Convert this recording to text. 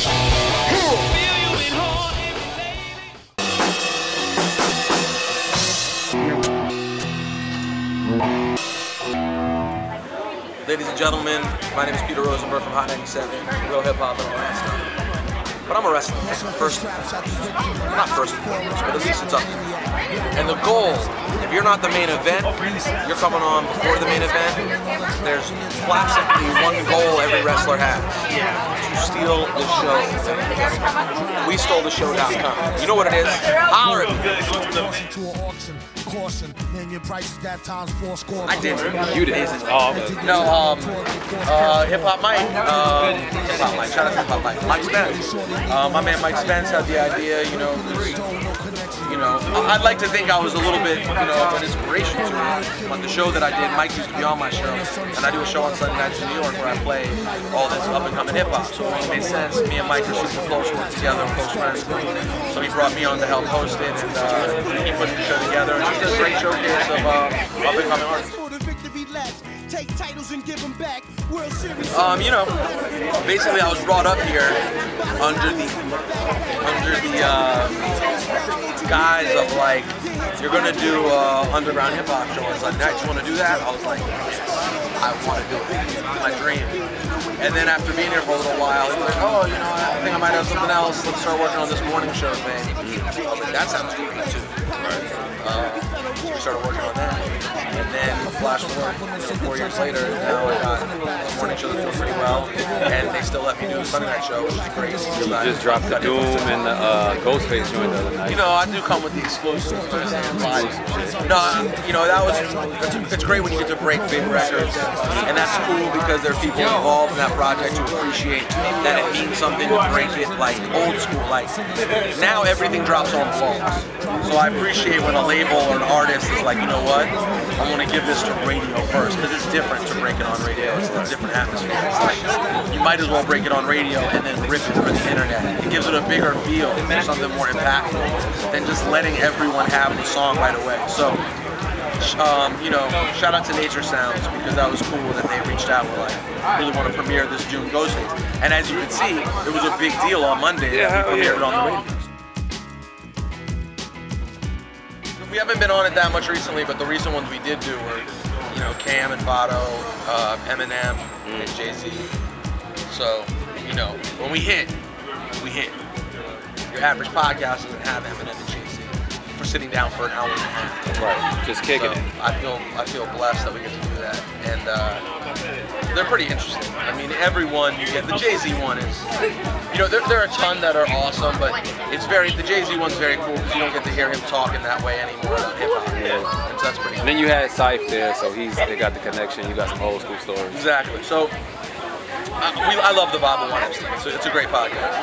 Ladies and gentlemen, my name is Phee Rosenberg from Hot 97, real hip hop and all that stuff. But I'm a wrestling fan, not first and foremost, but at least it's up to me. And the goal, if you're not the main event, you're coming on before the main event, there's classically one goal every wrestler has, to steal the show. We stole the show.com. You know what it is? Holler at me. I did. You did. No, Hip Hop Mike. Shout out to Hip Hop Mike. Mike Spence. My man Mike Spence had the idea, you know, I'd like to think I was a little bit, of an inspiration to it. On the show that I did, Mike used to be on my show, and I do a show on Sunday nights in New York where I play all this up-and-coming hip-hop. So it made sense. Me and Mike are super close, we work together, close friends. So he brought me on to help host it, and he put the show together. And it's a great showcase of up-and-coming artists. Basically I was brought up here under the guise of like, you're gonna do underground hip hop show on Sunday nights. You wanna do that? I was like, yes, I wanna do it. It's my dream. And then after being here for a little while, he was like, oh, I think I might have something else. Let's start working on this morning show thing. I was like, that sounds great too. So we started working on that. And then flash forward, 4 years later, now I got a morning show that's doing pretty well, and they still let me do the Sunday night show, which is great. You just dropped the Doom and the Ghostface joint the other night. I do come with the exclusives. It's great when you get to break big records, and that's cool because there are people involved in that project who appreciate that it means something to break it like old school. Like now everything drops on blogs, so I appreciate when a label or an artist is like, you know what? I want to give this to radio first, because it's different to break it on radio. It's a different atmosphere. It's like, you might as well break it on radio and then rip it for the internet. It gives it a bigger feel, something more impactful than just letting everyone have the song right away. So, shout out to Nature Sounds, because that was cool that they reached out and like, really want to premiere this June Ghostface. And as you can see, it was a big deal on Monday that we premiered it on the radio. We haven't been on it that much recently, but the recent ones we did do were, Cam and Vado, Eminem, and Jay-Z. So, when we hit. Your average podcast doesn't have Eminem and Jay-Z for sitting down for an hour and a half. Right, just kicking it. I feel blessed that we get to do that, and they're pretty interesting. I mean, everyone you get. The Jay-Z one is, there are a ton that are awesome, but the Jay-Z one's very cool because you don't get to hear him talking that way anymore about hip hop. Yeah. And so that's pretty cool. And then you had Syph there, so they got the connection. You got some old school stories. Exactly. So I love the Bible one. It's a great podcast.